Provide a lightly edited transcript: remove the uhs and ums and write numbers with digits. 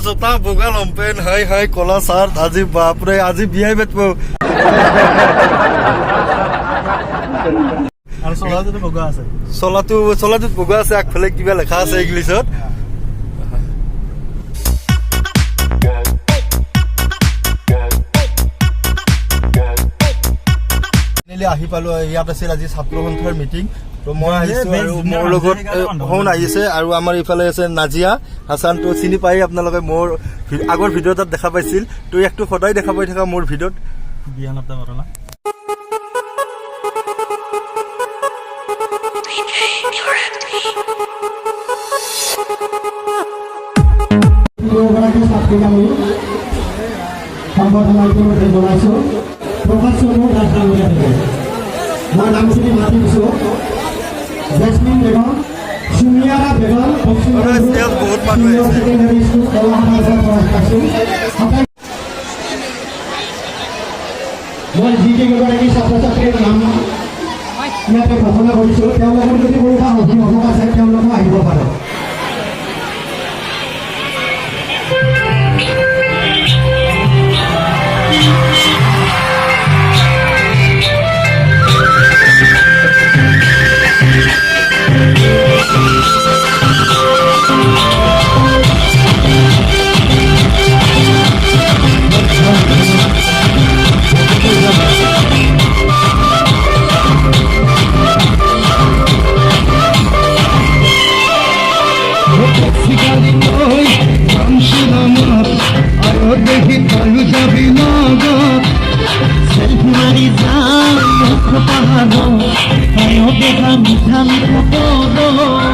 জোতা বগা লম্পেন high high কলা shirt আজি বাপৰে আজি বিয়াই বেতব আৰু চলাটোতো বগা আছে চলাটোত বগা আছে আগফালে কিবা লেখা আছে ইংলিছত আহি পালো ইয়াত আছিল আজি ছাত্ৰ সন্থাৰ মিটিং তো মই আহিছো আৰু মোৰ লগত হন আহিছে আৰু আমাৰ ইফালে আছে নাজিয়া হাসান তো চিনি পাই আপোনালোকে মোৰ আগৰ ভিডিঅ' তাত দেখা পাইছিল তো একটো সদায় দেখা পাই থকা মোৰ ভিডিঅ'ত বিয়ান আপটা মৰলা মই নাম চিনি মাতি দিছো জেসমিন বেগম সুমিয়াৰা বেগম বহুত মানুহ মই যিকেইগৰাকী ছাত্ৰ ছাত্ৰীৰ নাম ইয়াতে ঘোষণা কৰিছো তেওঁলোকৰ যদি কোনোবা অভিভাৱক আছে তেওঁলোকো আহিব পাৰে দেখা মিঠা মিঠা